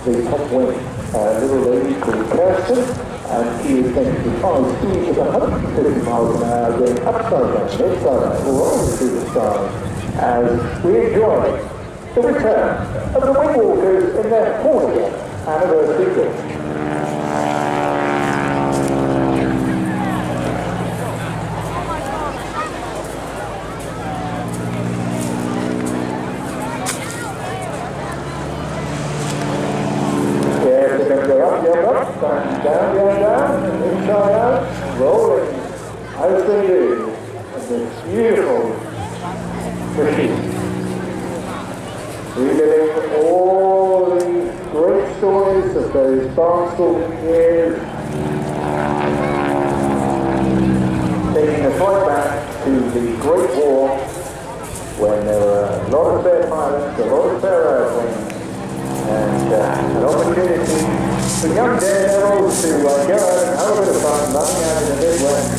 the top wing. A little lady called Kirsten, and she is going to be following speed of 150 miles an hour going upside down, inside down, rolling through the skies as we enjoy the return of the Wingwalkers in their 40th anniversary. Down, inside out, rolling as they do in this beautiful machine. Reliving all the great stories of those barnstorming years, taking us right back to the Great War, when there were a lot of spare pilots, a lot of spare airplanes, and an opportunity for young daredevils to go out and have a bit of fun, running out in the Midwest,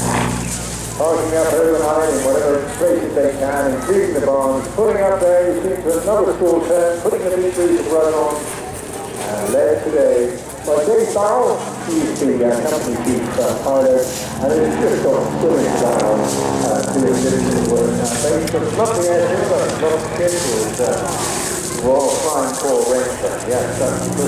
parking up overnight in whatever places they can, including the barns, pulling up there, you see, to another school turn, putting the big piece of run on, and led today by Dave Farrell, he's the company chief pilot, and it's just got swimming down doing this work. Based on nothing else, but not scheduled. Royal Flying Corps Ranger, yes, that's the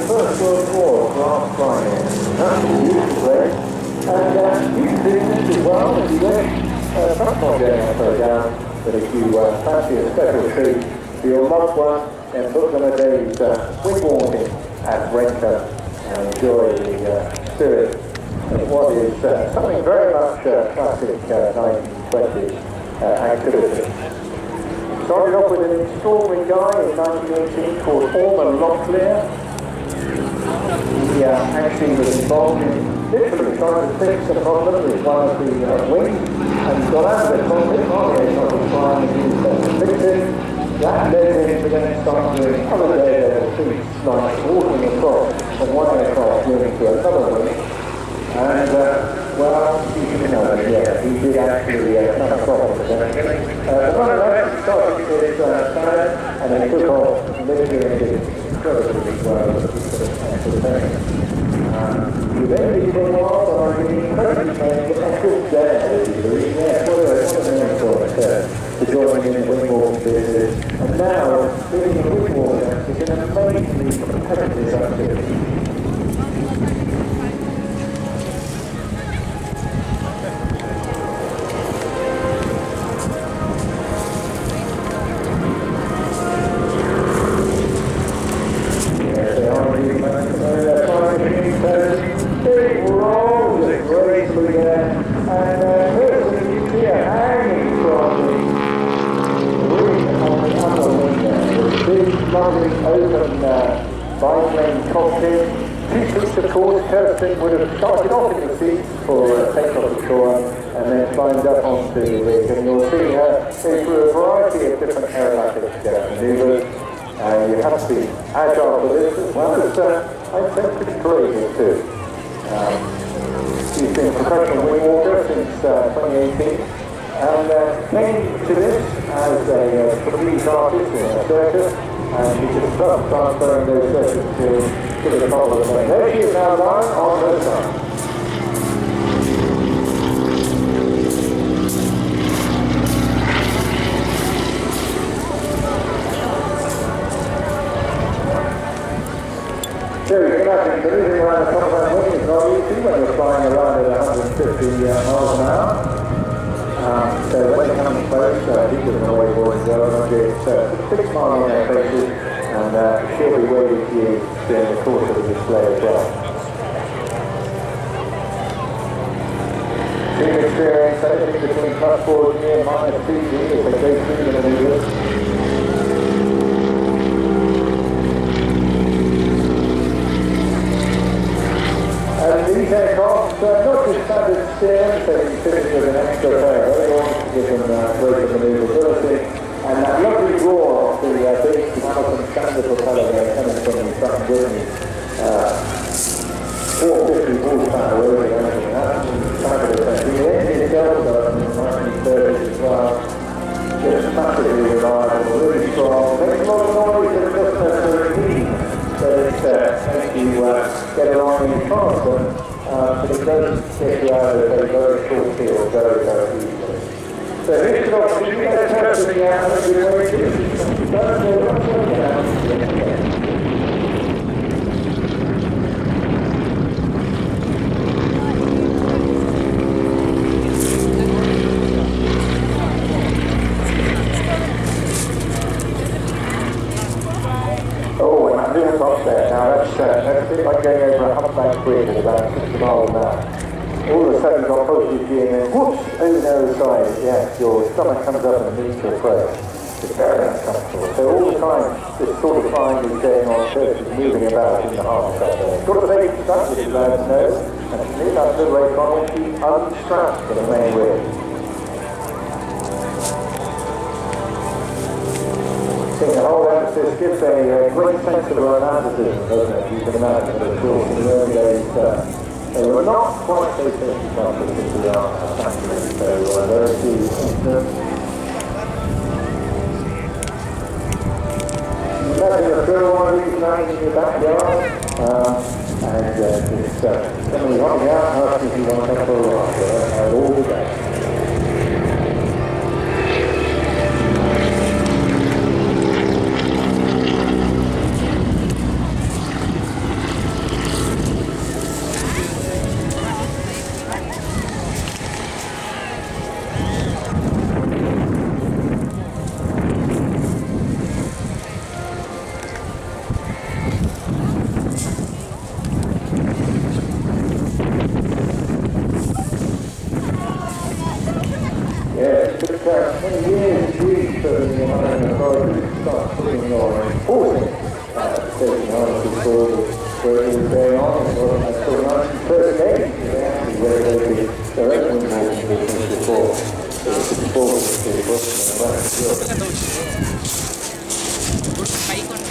First World War glass flying. That's a beautiful place. And you can do this as well if you wish. Perhaps not going upside down, but if you fancy a special treat for your loved one, then book them a day's wingwalking at Renker and enjoy the spirit of what is something very much classic 1920s activity. Started off with an extraordinary guy in 1918 called Orman Locklear. He actually was involved in literally trying to fix the problem with one of the wings, and he got out of the problem, not trying to use that to fix it. That led him to then start doing other daredevil feats, like walking across from one aircraft moving to another wing. And, well, you can know, yeah, he did actually come across with that. The one that started with standard, and then took off, literally and did incredibly well. He then did for a while, but I mean, incredibly made a good day. Yeah, what a name for it, to join in the wingwalking business. And now, being a wingwalker is an amazingly competitive activity. Kirsten would have started off in the seat for takeoff and shore, and then climbed up onto the rig, and you'll see her go through a variety of different aerobatic maneuvers, and you have to be agile for this as well as, I'd say, pretty courageous too. She's been a professional wingwalker since 2018, and came to this as a trapeze artist in a circus, and she just started transferring those circus skills to the top of the plane. There she is now lying on her side. So you can imagine moving around the top of that wing is not easy when you're flying around at 150 miles an hour. So when it comes close, he doesn't know where boys go, and it's 6 miles on their faces, and she'll be waiting for you during the course of the display as well. Team experience, anything between +4 and -2 G as they go through the maneuvers. And these aircraft, not just standard steering, so you finish with an extra pair of ailerons to give them greater manoeuvrability, and that lovely roar of the big Hamilton standard propeller there coming from the front Britain, 450 horsepower really, and that's fabulous. The engine itself in the 1930s as well, just massively reliable, really strong, makes a lot of noise and it doesn't necessarily mean that it's make you get along in faster, but it does get you out of a very short field very, very easily. So here's the option, you get a test of the out of the way to don't know what's going on. That's it, like going over a humpback bridge at about 60 miles an hour. All of a sudden, you've got positive G, and then whoosh, over the other side, yeah, your stomach comes up and meets your throat. It's very uncomfortable. So all the time, this sort of flying is going on, church is moving about in the harness up there. Sort of very stuck, which is allowed to know, and to leave that little rate on, she unstrapped for the main wheel. The whole emphasis gives a great sense of romanticism, doesn't it? You can imagine that of course in the early days they were not quite so safety conscious as we are thankfully, so very few incidents. You imagine a third one of these landing in your backyard and just somebody hopping out and asking if you want to come for a ride all the day.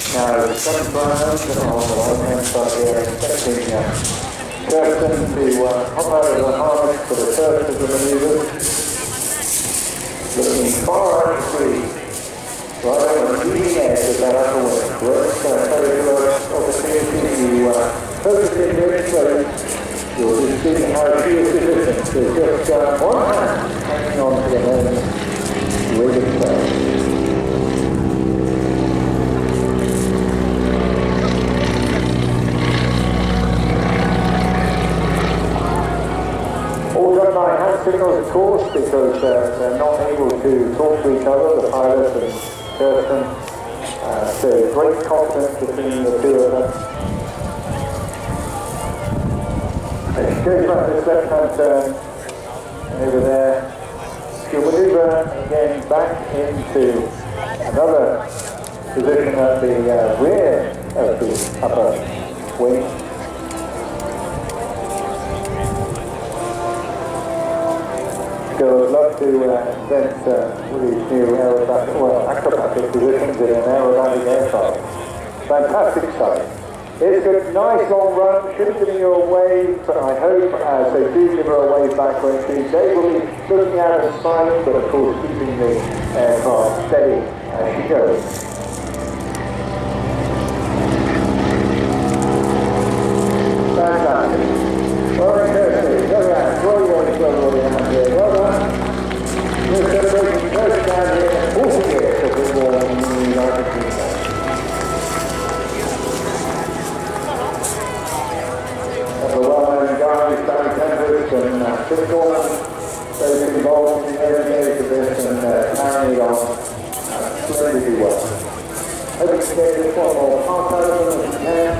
Now, the second ground on the right-hand side here, expecting Stearman to hop out of the harness for the first of the manoeuvres. Looking far out to sea, right on the leading edge of that upper wing. Great opportunity to focus in very close. You'll be seeing how she is positioned. So just one hand hanging on to the main rig itself. By hand signals, of course, because they're not able to talk to each other, the pilot and Stearman. So great confidence between the two of them. And she goes back to this left-hand turn over there. She'll manoeuvre again back into another position at the rear of the upper wing. So I'd love to invent these new acrobatic positions in an aerobatic aircraft. Fantastic sight. It's a nice long run, should have given you a wave, but I hope so do give her a wave back when she's able to be looking at her and smiling, but of course keeping the aircraft steady as she goes. Fantastic. Well, Kirsty, go around, throw your hand here. Well done. We're celebrating first down here, 40 years of Wingwalkers in the United Kingdom. That's a well-known guy, Barry Tempest and Stearman, those involved in the early days of this and carrying it on splendidly well. Hoping to get this one more part out of them as we can.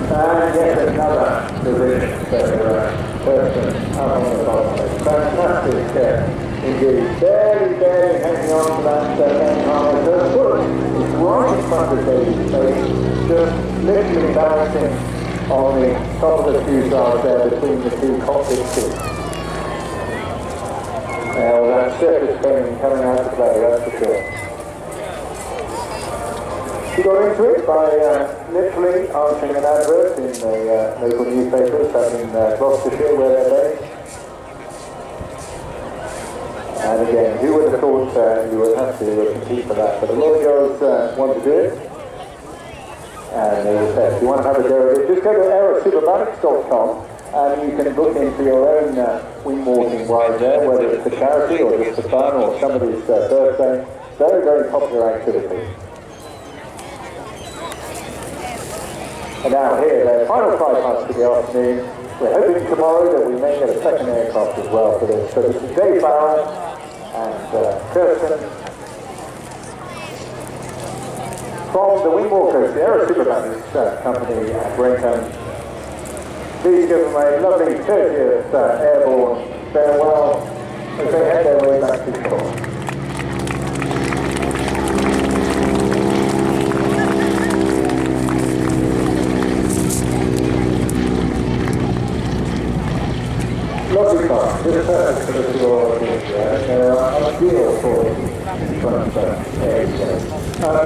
And yet another position person up on the bottom. Fantastic indeed. Barely hanging on to that main harness. Her foot is right in front of David's face, just literally balancing on the top of the fuselage there between the two cockpit seats. Now that surface training coming out to play, that's for sure. She got into it by literally answering an advert in the local newspapers up in Gloucestershire where they're based. And again, who would have thought you would have to compete for that? But a lot of girls want to do it. And as I said, if you want to have a go at it, just go to Aerosuperbatic.com and you can book into your own wing walking ride there, whether it's for charity or just for fun or somebody's birthday. Very, very popular activity. And now here, the final 5 months of the afternoon. We're hoping tomorrow that we may get a second aircraft as well for this. So this is Dave Barrett and Kirsten from the Wingwalkers, the Aerosuperbatic company at Brenton. Please give them a lovely 30th airborne farewell as they head their way back to shore. Lovely fun. This is perfect for the tour. They are ideal for Airshow.